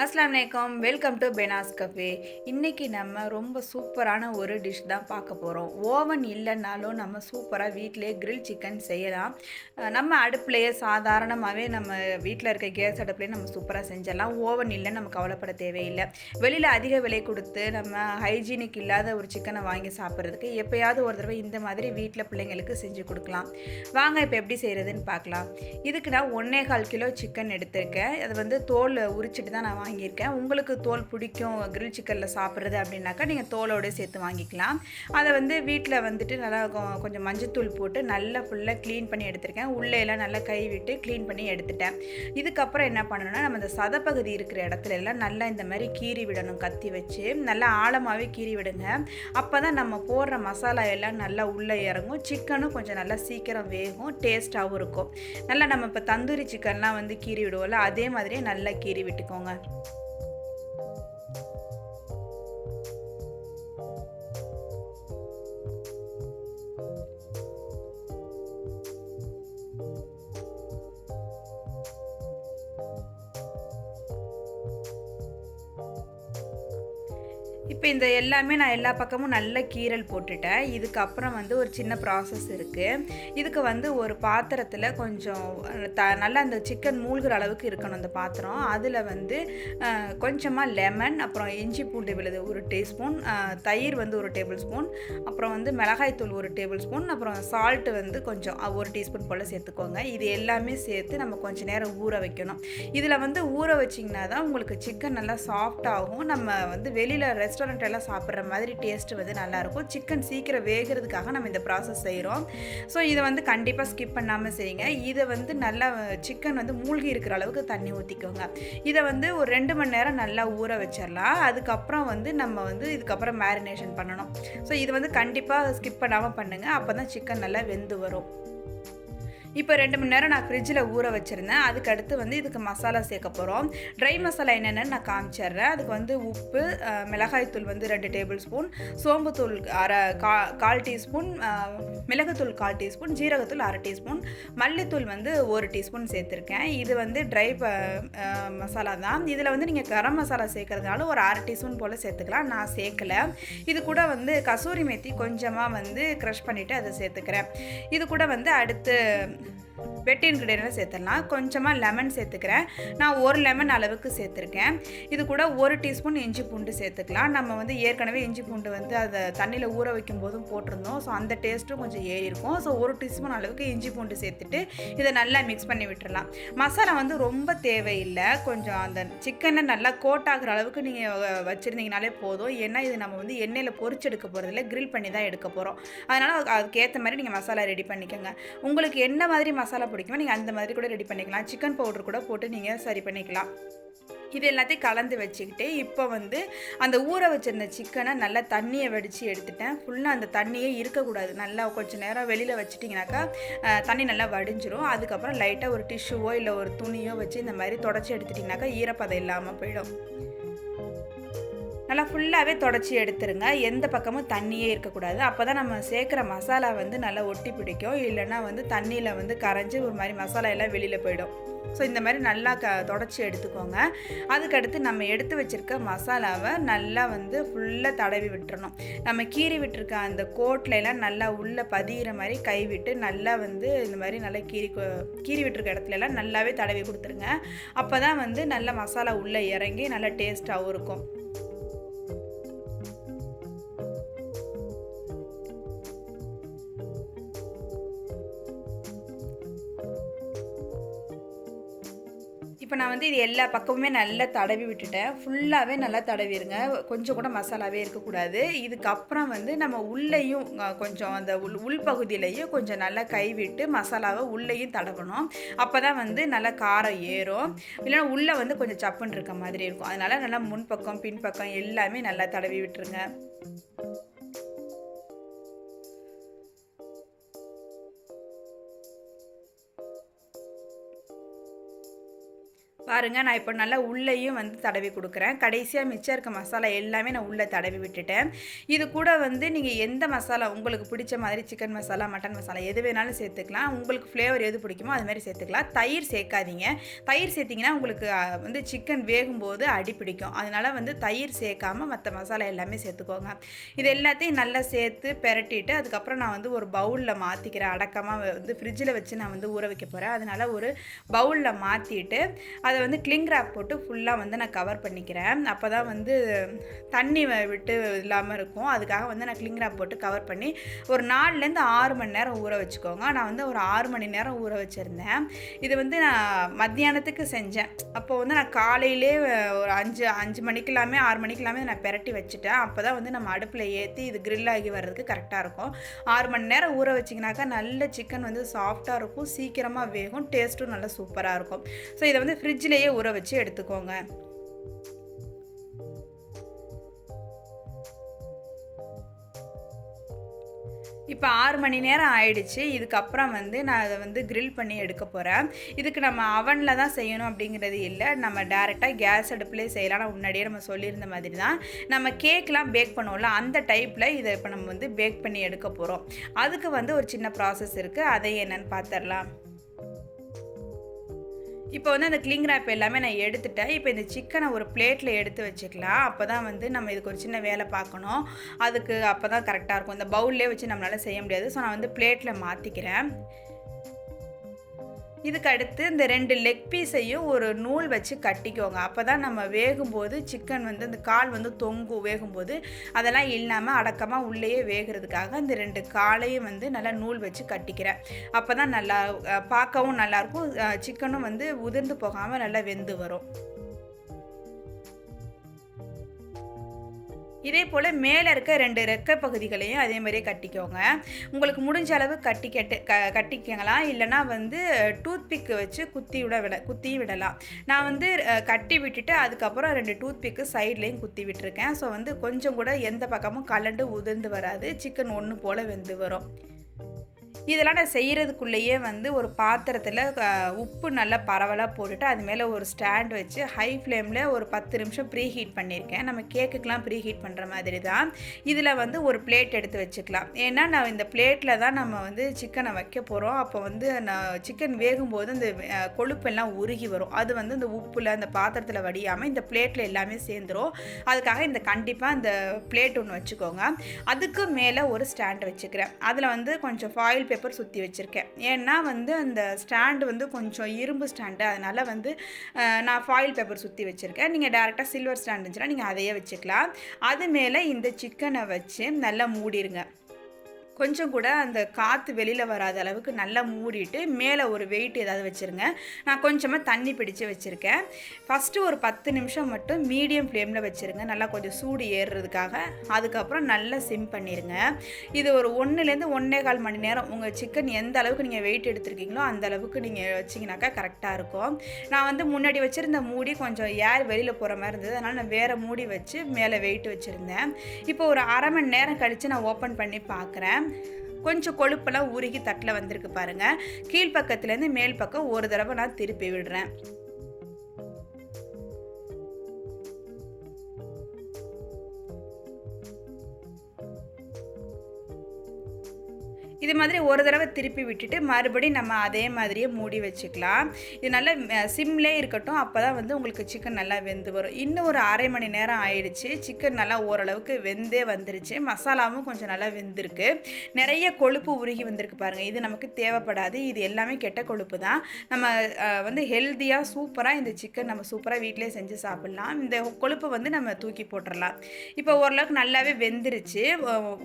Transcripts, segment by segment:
அஸ்ஸலாமு அலைக்கும். Welcome to பெனாஸ் cafe. இன்னைக்கு நம்ம ரொம்ப சூப்பரான ஒரு டிஷ் தான் பார்க்க போகிறோம். ஓவன் இல்லைன்னாலும் நம்ம சூப்பராக வீட்டிலேயே கிரில் சிக்கன் செய்யலாம். நம்ம அடுப்புலேயே சாதாரணமாகவே நம்ம வீட்டில் இருக்க கேஸ் அடுப்புலேயே நம்ம சூப்பராக செஞ்சிடலாம். ஓவன் இல்லைன்னு நம்ம கவலைப்பட தேவையில்லை. வெளியில் அதிக விலை கொடுத்து நம்ம ஹைஜீனிக் இல்லாத ஒரு சிக்கனை வாங்கி சாப்பிட்றதுக்கு எப்போயாவது ஒரு தடவை இந்த மாதிரி வீட்டில் பிள்ளைங்களுக்கு செஞ்சு கொடுக்கலாம். வாங்க இப்போ எப்படி செய்கிறதுன்னு பார்க்கலாம். இதுக்கு நான் 1.25 கிலோ சிக்கன் எடுத்திருக்கேன். அது வந்து தோல் உரிச்சிட்டு தான் நான் வாங்கியிருக்கேன். உங்களுக்கு தோல் பிடிக்கும் கிரில் சிக்கனில் சாப்பிட்றது அப்படின்னாக்கா நீங்கள் தோலோடு சேர்த்து வாங்கிக்கலாம். அதை வந்து வீட்டில் வந்துட்டு நல்லா கொஞ்சம் மஞ்சத்தூள் போட்டு நல்லா ஃபுல்லாக க்ளீன் பண்ணி எடுத்திருக்கேன். உள்ளே எல்லாம் நல்லா கை விட்டு க்ளீன் பண்ணி எடுத்துட்டேன். இதுக்கப்புறம் என்ன பண்ணணும்னா, நம்ம இந்த சதப்பகுதி இருக்கிற இடத்துல எல்லாம் நல்லா இந்த மாதிரி கீறி விடணும். கத்தி வச்சு நல்லா ஆழமாகவே கீறி விடுங்க. அப்போ தான் நம்ம போடுற மசாலா எல்லாம் நல்லா உள்ளே இறங்கும். சிக்கனும் கொஞ்சம் நல்லா சீக்கிரம் வேகும், டேஸ்ட்டாகவும் இருக்கும். நல்லா நம்ம இப்போ தந்தூரி சிக்கன்லாம் வந்து கீறி விடுவோம்ல, அதே மாதிரியே நல்லா கீறி விட்டுக்கோங்க. இப்போ இந்த எல்லாமே நான் எல்லா பக்கமும் நல்ல கீறல் போட்டுட்டேன். இதுக்கப்புறம் வந்து ஒரு சின்ன ப்ராசஸ் இருக்குது. இதுக்கு வந்து ஒரு பாத்திரத்தில் கொஞ்சம் நல்லா அந்த சிக்கன் மூழ்கிற அளவுக்கு இருக்கணும் அந்த பாத்திரம். அதில் வந்து கொஞ்சமாக லெமன், அப்புறம் இஞ்சி பூண்டு விழுது 1 டீஸ்பூன், தயிர் வந்து 1 டேபிள் ஸ்பூன், அப்புறம் வந்து மிளகாய்த்தூள் 1 டேபிள் ஸ்பூன், அப்புறம் சால்ட்டு வந்து கொஞ்சம் 1 டீஸ்பூன் போல் சேர்த்துக்கோங்க. இது எல்லாமே சேர்த்து நம்ம கொஞ்சம் நேரம் ஊற வைக்கணும். இதில் வந்து ஊற வச்சிங்கன்னா தான் உங்களுக்கு சிக்கன் நல்லா சாஃப்டாகும். நம்ம வந்து வெளியில் ரெஸ்டாரண்ட் எல்லாம் சாப்பிட்ற மாதிரி டேஸ்ட் வந்து நல்லாயிருக்கும். சிக்கன் சீக்கிரம் வேகிறதுக்காக நம்ம இந்த ப்ராசஸ் செய்கிறோம். ஸோ இதை வந்து கண்டிப்பாக ஸ்கிப் பண்ணாமல் செய்யுங்க. இதை வந்து நல்லா சிக்கன் வந்து மூழ்கி இருக்கிற அளவுக்கு தண்ணி ஊற்றிக்கோங்க. இதை வந்து ஒரு 2 மணி நேரம் நல்லா ஊற வச்சிடலாம். அதுக்கப்புறம் வந்து நம்ம வந்து இதுக்கப்புறம் மேரினேஷன் பண்ணணும். ஸோ இது வந்து கண்டிப்பாக ஸ்கிப் பண்ணாமல் பண்ணுங்கள். அப்போ தான் சிக்கன் நல்லா வெந்து வரும். இப்போ 2 மணி நேரம் நான் ஃப்ரிட்ஜில் ஊற வச்சுருந்தேன். அதுக்கு அடுத்து வந்து இதுக்கு மசாலா சேர்க்க போகிறோம். ட்ரை மசாலா என்னென்னு நான் காமிச்சிட்றேன். அதுக்கு வந்து உப்பு, மிளகாய்த்தூள் வந்து 2 டேபிள் ஸ்பூன், சோம்புத்தூள் 1/4 டீஸ்பூன், மிளகுத்தூள் 1/4 டீஸ்பூன், ஜீரகத்தூள் 1/2 டீஸ்பூன், மல்லித்தூள் வந்து 1 டீஸ்பூன் சேர்த்துருக்கேன். இது வந்து ட்ரை மசாலா தான். இதில் வந்து நீங்கள் கரம் மசாலா சேர்க்கறதுனால ஒரு 1/2 டீஸ்பூன் போல் சேர்த்துக்கலாம். நான் சேர்க்கலை. இது கூட வந்து கசூரி மேத்தி கொஞ்சமாக வந்து க்ரஷ் பண்ணிவிட்டு அதை சேர்த்துக்கிறேன். இது கூட வந்து அடுத்து வெட் இன்க்ரீடியன்ட் சேர்த்துடலாம். கொஞ்சமாக லெமன் சேர்த்துக்கிறேன். நான் 1 லெமன் அளவுக்கு சேர்த்துருக்கேன். இது கூட 1 டீஸ்பூன் இஞ்சி பூண்டு சேர்த்துக்கலாம். நம்ம வந்து ஏற்கனவே இஞ்சி பூண்டு வந்து அதை தண்ணியில் ஊற வைக்கும் போதும் போட்டிருந்தோம். ஸோ அந்த டேஸ்ட்டும் கொஞ்சம் ஏறி இருக்கும். ஸோ 1 டீஸ்பூன் அளவுக்கு இஞ்சி பூண்டு சேர்த்துட்டு இதை நல்லா மிக்ஸ் பண்ணி விட்டுடலாம். மசாலா வந்து ரொம்ப தேவையில்லை. கொஞ்சம் அந்த சிக்கனை நல்லா கோட் ஆகிற அளவுக்கு நீங்கள் வச்சுருந்தீங்கனாலே போதும். ஏன்னா இது நம்ம வந்து எண்ணெயில் பொரிச்சு எடுக்க போகிறதில்ல, கிரில் பண்ணி தான் எடுக்க போகிறோம். அதனால் அதுக்கேற்ற மாதிரி நீங்கள் மசாலா ரெடி பண்ணிக்கோங்க. உங்களுக்கு என்ன மாதிரி மசாலா பிடிக்குமோ நீங்கள் அந்த மாதிரி கூட ரெடி பண்ணிக்கலாம். சிக்கன் பவுடர் கூட போட்டு நீங்கள் சரி பண்ணிக்கலாம். இது எல்லாத்தையும் கலந்து வச்சுக்கிட்டு இப்போ வந்து அந்த ஊற வச்சிருந்த சிக்கனை நல்லா தண்ணியை வடித்து எடுத்துட்டேன். ஃபுல்லாக அந்த தண்ணியே இருக்கக்கூடாது. நல்லா கொஞ்சம் நேரம் வெளியில் வச்சிட்டிங்கனாக்கா தண்ணி நல்லா வடிஞ்சிரும். அதுக்கப்புறம் லைட்டாக ஒரு டிஷ்யூவோ இல்லை ஒரு துணியோ வச்சு இந்த மாதிரி தொடச்சி எடுத்துட்டிங்கனாக்கா ஈரப்பதம் இல்லாமல் போயிடும். நல்லா ஃபுல்லாகவே தொடச்சி எடுத்துருங்க. எந்த பக்கமும் தண்ணியே இருக்கக்கூடாது. அப்போ தான் நம்ம சேர்க்குற மசாலா வந்து நல்லா ஒட்டி பிடிக்கும். இல்லைன்னா வந்து தண்ணியில் வந்து கரைஞ்சி ஒரு மாதிரி மசாலா எல்லாம் வெளியில் போயிடும். ஸோ இந்த மாதிரி நல்லா தொடச்சி எடுத்துக்கோங்க. அதுக்கடுத்து நம்ம எடுத்து வச்சுருக்க மசாலாவை நல்லா வந்து ஃபுல்லாக தடவி விட்டுறணும். நம்ம கீறி விட்டுருக்க அந்த கோட்லலாம் நல்லா உள்ளே பதிகிற மாதிரி கை விட்டு நல்லா வந்து இந்த மாதிரி நல்லா கீறி விட்டுருக்க இடத்துலலாம் நல்லாவே தடவி கொடுத்துருங்க. அப்போ தான் வந்து நல்லா மசாலா உள்ளே இறங்கி நல்லா டேஸ்ட்டாகவும் இருக்கும். இப்போ நான் வந்து இது எல்லா பக்கமுமே நல்லா தடவி விட்டுட்டேன். ஃபுல்லாகவே நல்லா தடவிடுங்க. கொஞ்சம் கூட மசாலாவே இருக்கக்கூடாது. இதுக்கப்புறம் வந்து நம்ம உள்ளேயும் கொஞ்சம் அந்த உள்பகுதியிலையும் கொஞ்சம் நல்லா கை விட்டு மசாலாவை உள்ளேயும் தடவணும். அப்போ தான் வந்து நல்லா காரம் ஏறும். இல்லைன்னா உள்ளே வந்து கொஞ்சம் சப்புன்னு இருக்க மாதிரி இருக்கும். அதனால் நல்லா முன்பக்கம் பின்பக்கம் எல்லாமே நல்லா தடவி விட்டுருங்க. பாருங்க, நான் இப்போ நல்லா உள்ளேயும் வந்து தடவி குடுக்குறேன். கடைசியா மிச்சம் இருக்க மசாலா எல்லாமே நான் உள்ள தடவி விட்டுட்டேன். இது கூட வந்து நீங்க எந்த மசாலா உங்களுக்கு பிடிச்ச மாதிரி சிக்கன் மசாலா, மட்டன் மசாலா எது வேணாலும் சேர்த்துக்கலாம். உங்களுக்கு ஃப்ளேவர் எது பிடிக்குமோ அது மாரி சேர்த்துக்கலாம். தயிர் சேர்க்காதீங்க. தயிர் சேர்த்தீங்கன்னா உங்களுக்கு வந்து சிக்கன் வேகும்போது அடி பிடிக்கும். அதனால வந்து தயிர் சேர்க்காம மத்த மசாலா எல்லாமே சேர்த்துக்கோங்க. இது எல்லாத்தையும் நல்லா சேர்த்து பெரட்டிட்டு, அதுக்கப்புறம் நான் வந்து ஒரு பவுல்ல மாத்திக்கிறேன். அடக்கமா வந்து ஃப்ரிட்ஜில வச்சு நான் வந்து ஊற வைக்க போறேன். அதனால ஒரு பவுல்ல மாத்திட்டு அதை வந்து கிளிங் ரேப் போட்டு ஃபுல்லாக வந்து நான் கவர் பண்ணிக்கிறேன். அப்போ தான் வந்து தண்ணி விட்டு இல்லாமல் இருக்கும். அதுக்காக வந்து நான் கிளிங் ரேப் போட்டு கவர் பண்ணி ஒரு 4லேருந்து 6 மணி நேரம் ஊற வச்சுக்கோங்க. நான் வந்து ஒரு 6 மணி நேரம் ஊற வச்சுருந்தேன். இது வந்து நான் மத்தியானத்துக்கு செஞ்சேன். அப்போது வந்து நான் காலையிலே ஒரு 5 மணிக்கெல்லாமே 6 மணிக்கெல்லாமே நான் பெரட்டி வச்சுட்டேன். அப்போ தான் வந்து நம்ம அடுப்பில் ஏற்றி இது கிரில் ஆகி வர்றதுக்கு கரெக்டாக இருக்கும். 6 மணி நேரம் ஊற வச்சிங்கனாக்கா நல்ல சிக்கன் வந்து சாஃப்டாக இருக்கும், சீக்கிரமாக வேகும், டேஸ்ட்டும் நல்லா சூப்பராக இருக்கும். ஸோ இதை வந்து ஃப்ரிட்ஜ்லேயே ஊற வச்சு எடுத்துக்கோங்க. இப்போ 6 மணி நேரம் ஆயிடுச்சு. இதுக்கப்புறம் வந்து நான் அதை வந்து கிரில் பண்ணி எடுக்க போகிறேன். இதுக்கு நம்ம அவனில் தான் செய்யணும் அப்படிங்கிறது இல்லை. நம்ம டேரெக்டாக கேஸ் அடுப்புலேயே செய்யலாம். நான் முன்னாடியே நம்ம சொல்லியிருந்த மாதிரி தான். நம்ம கேக்லாம் பேக் பண்ணுவோம்ல, அந்த டைப்பில் இதை இப்போ நம்ம வந்து பேக் பண்ணி எடுக்க போகிறோம். அதுக்கு வந்து ஒரு சின்ன ப்ராசஸ் இருக்குது. அதை என்னென்னு பார்த்துடலாம். இப்போ வந்து அந்த கிளிங் ரேப் எல்லாமே நான் எடுத்துட்டேன். இப்போ இந்த சிக்கனை ஒரு பிளேட்டில் எடுத்து வச்சுக்கலாம். அப்போ தான் வந்து நம்ம இதுக்கு ஒரு சின்ன வேலை பார்க்கணும். அதுக்கு அப்போ தான் கரெக்டாக இருக்கும். இந்த பவுல்லே வச்சு நம்மளால் செய்ய முடியாது. ஸோ நான் வந்து பிளேட்டில் மாற்றிக்கிறேன். இதுக்கு அடுத்து இந்த 2 லெக் பீஸையும் ஒரு நூல் வச்சு கட்டிக்கோங்க. அப்போ தான் நம்ம வேகும்போது சிக்கன் வந்து அந்த கால் வந்து தொங்கும் வேகும்போது, அதெல்லாம் இல்லாமல் அடக்கமாக உள்ளேயே வேகிறதுக்காக இந்த 2 காலையும் வந்து நல்லா நூல் வச்சு கட்டிக்கிறேன். அப்போ தான் நல்லா பார்க்கவும் நல்லாயிருக்கும், சிக்கனும் வந்து உதிர்ந்து போகாமல் நல்லா வெந்து வரும். இதே போல் மேலே இருக்க 2 ரெக்கை பகுதிகளையும் அதே மாதிரியே கட்டிக்கோங்க. உங்களுக்கு முடிஞ்ச அளவு கட்டிக்கலாம். இல்லைனா வந்து டூத் பிக்கு வச்சு குத்தியும் விடலாம். நான் வந்து கட்டி விட்டுட்டு அதுக்கப்புறம் 2 டூத் பிக்கு சைட்லேயும் குத்தி விட்டுருக்கேன். ஸோ வந்து கொஞ்சம் கூட எந்த பக்கமும் கலண்டு உதிர்ந்து வராது, சிக்கன் ஒன்று போல் வெந்து வரும். இதெல்லாம் நான் செய்கிறதுக்குள்ளேயே வந்து ஒரு பாத்திரத்தில் உப்பு நல்லா பரவலாக போட்டுட்டு அது மேலே ஒரு ஸ்டாண்ட் வச்சு ஹை ஃப்ளேமில் ஒரு 10 நிமிஷம் ப்ரீ ஹீட் பண்ணியிருக்கேன். நம்ம கேக்குக்கெலாம் ப்ரீ ஹீட் பண்ணுற மாதிரி தான். இதில் வந்து ஒரு பிளேட் எடுத்து வச்சுக்கலாம். ஏன்னா நான் இந்த பிளேட்டில் தான் நம்ம வந்து சிக்கனை வைக்க போகிறோம். அப்போ வந்து நான் சிக்கன் வேகும்போது இந்த கொழுப்பெல்லாம் உருகி வரும். அது வந்து இந்த உப்பில் அந்த பாத்திரத்தில் வடியாமல் இந்த பிளேட்டில் எல்லாமே சேர்ந்துடும். அதுக்காக இந்த கண்டிப்பாக இந்த பிளேட் ஒன்று வச்சுக்கோங்க. அதுக்கு மேலே ஒரு ஸ்டாண்ட் வச்சுக்கிறேன். அதில் வந்து கொஞ்சம் ஃபாயில் பேப்பர் சுற்றி வச்சுருக்கேன். ஏன்னா வந்து அந்த ஸ்டாண்டு வந்து கொஞ்சம் இரும்பு ஸ்டாண்டு, அதனால் வந்து நான் ஃபாயில் பேப்பர் சுற்றி வச்சுருக்கேன். நீங்கள் டேரெக்டாக சில்வர் ஸ்டாண்ட் இருந்துச்சுன்னா நீங்கள் அதையே வச்சுக்கலாம். அது மேலே இந்த சிக்கனை வச்சு நல்லா மூடிடுங்க. கொஞ்சம் கூட அந்த காற்று வெளியில் வராத அளவுக்கு நல்லா மூடிட்டு மேலே ஒரு வெயிட் ஏதாவது வச்சுருங்க. நான் கொஞ்சமாக தண்ணி பிடிச்சி வச்சுருக்கேன். ஃபஸ்ட்டு ஒரு 10 நிமிஷம் மட்டும் மீடியம் ஃப்ளேமில் வச்சுருங்க, நல்லா கொஞ்சம் சூடு ஏறுறதுக்காக. அதுக்கப்புறம் நல்லா சிம் பண்ணிடுங்க. இது ஒரு 1லேருந்து 1.25 மணி நேரம் உங்கள் சிக்கன் எந்த அளவுக்கு நீங்கள் வெயிட் எடுத்துருக்கீங்களோ அந்த அளவுக்கு நீங்கள் வச்சிங்கனாக்கா கரெக்டாக இருக்கும். நான் வந்து முன்னாடி வச்சுருந்த மூடி கொஞ்சம் ஏர் வெளியில் போகிற மாதிரி இருந்தது, அதனால் நான் வேறு மூடி வச்சு மேலே வெயிட் வச்சுருந்தேன். இப்போ ஒரு அரை மணி நேரம் கழித்து நான் ஓப்பன் பண்ணி பார்க்குறேன். கொஞ்சம் கொழுப்பெல்லாம் உருகி தட்டில் வந்திருக்கு பாருங்கள். கீழ்ப்பக்கத்துலேருந்து மேல் பக்கம் ஒரு தடவை நான் திருப்பி விடுறேன். இது மாதிரி ஒரு தடவை திருப்பி விட்டுட்டு மறுபடியும் நம்ம அதே மாதிரியே மூடி வச்சுக்கலாம். இது நல்லா சிம்லே இருக்கட்டும், அப்போ தான் வந்து உங்களுக்கு சிக்கன் நல்லா வெந்து வரும். இன்னும் ஒரு அரை மணி நேரம் ஆயிடுச்சு. சிக்கன் நல்லா ஓரளவுக்கு வெந்தே வந்துருச்சு. மசாலாவும் கொஞ்சம் நல்லா வெந்திருக்கு. நிறைய கொழுப்பு உருகி வந்திருக்கு பாருங்கள். இது நமக்கு தேவைப்படாது. இது எல்லாமே கெட்ட கொழுப்பு தான். நம்ம வந்து ஹெல்த்தியாக சூப்பராக இந்த சிக்கன் நம்ம சூப்பராக வீட்டிலே செஞ்சு சாப்பிட்லாம். இந்த கொழுப்பை வந்து நம்ம தூக்கி போட்டுடலாம். இப்போ ஓரளவுக்கு நல்லாவே வெந்துருச்சு.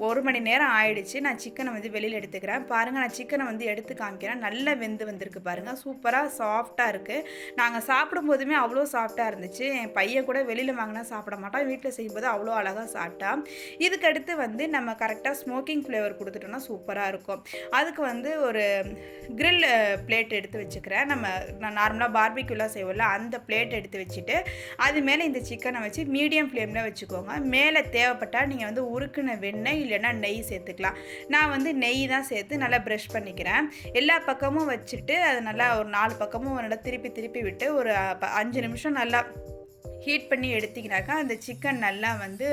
1 மணி நேரம் ஆயிடுச்சு. நான் சிக்கனை வந்து வெளியில் எடுத்துக்கிறேன். பாருங்கள், நான் சிக்கனை வந்து எடுத்து காமிக்கிறேன். நல்லா வெந்து வந்திருக்கு பாருங்கள். சூப்பராக சாஃப்டாக இருக்குது. நாங்கள் சாப்பிடும் போதுமே அவ்வளோ சாஃப்டாக இருந்துச்சு. என் பையன் கூட வெளியில் வாங்கினா சாப்பிட மாட்டான், வீட்டில் செய்யும்போது அவ்வளோ அழகாக சாப்பிட்டான். இதுக்கடுத்து வந்து நம்ம கரெக்டாக ஸ்மோக்கிங் ஃப்ளேவர் கொடுத்துட்டோம்னா சூப்பராக இருக்கும். அதுக்கு வந்து ஒரு கிரில் பிளேட் எடுத்து வச்சுக்கிறேன். நான் நார்மலாக பார்பிக்யூலாம் செய்வோம்ல, அந்த பிளேட் எடுத்து வச்சுட்டு அது மேலே இந்த சிக்கனை வச்சு மீடியம் ஃப்ளேமில் வச்சுக்கோங்க. மேலே தேவைப்பட்டால் நீங்கள் வந்து உருக்குன வெண்ணெய் இல்லைன்னா நெய் சேர்த்துக்கலாம். நான் வந்து நெய் தான் சேர்த்து நல்லா ப்ரஷ் பண்ணிக்கிறேன். எல்லா பக்கமும் வச்சுட்டு அது நல்லா ஒரு 4 பக்கமும் நல்லா திருப்பி விட்டு ஒரு 5 நிமிஷம் நல்லா ஹீட் பண்ணி எடுத்திங்கனாக்கா அந்த சிக்கன் நல்லா வந்து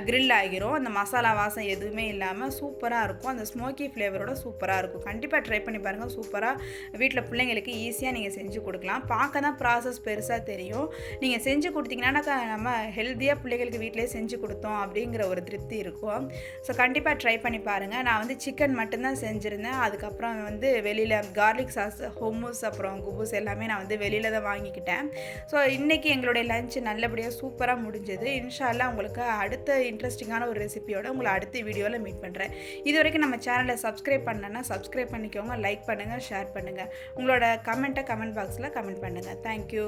கிரில் ஆகிரும். அந்த மசாலா வாசம் எதுவுமே இல்லாமல் சூப்பராக இருக்கும். அந்த ஸ்மோக்கி ஃப்ளேவரோட சூப்பராக இருக்கும். கண்டிப்பாக ட்ரை பண்ணி பாருங்கள். சூப்பராக வீட்டில் பிள்ளைங்களுக்கு ஈஸியாக நீங்கள் செஞ்சு கொடுக்கலாம். பார்க்க தான் ப்ராசஸ் பெருசாக தெரியும். நீங்கள் செஞ்சு கொடுத்தீங்கன்னாக்கா நம்ம ஹெல்த்தியாக பிள்ளைகளுக்கு வீட்டிலே செஞ்சு கொடுத்தோம் அப்படிங்கிற ஒரு திருப்தி இருக்கும். ஸோ கண்டிப்பாக ட்ரை பண்ணி பாருங்கள். நான் வந்து சிக்கன் மட்டும்தான் செஞ்சுருந்தேன். அதுக்கப்புறம் வந்து வெளியில் கார்லிக் சாஸ், ஹும்மூஸ், அப்புறம் குபூஸ் எல்லாமே நான் வந்து வெளியில் தான் வாங்கிக்கிட்டேன். ஸோ இன்றைக்கி எங்களுடைய லஞ்ச் நல்லபடியாக சூப்பராக முடிஞ்சது. இன்ஷா அல்லாஹ் உங்களுக்கு அடுத்த இன்ட்ரெஸ்டிங்கான ஒரு ரெசிபியோட உங்களை அடுத்த வீடியோவில் மீட் பண்ணுறேன். இது வரைக்கும் நம்ம சேனலை சப்ஸ்கிரைப் பண்ணலன்னா சப்ஸ்கிரைப் பண்ணிக்கோங்க, லைக் பண்ணுங்கள், ஷேர் பண்ணுங்கள். உங்களோட கமெண்ட் பாக்ஸில் கமெண்ட் பண்ணுங்கள். தேங்க்யூ.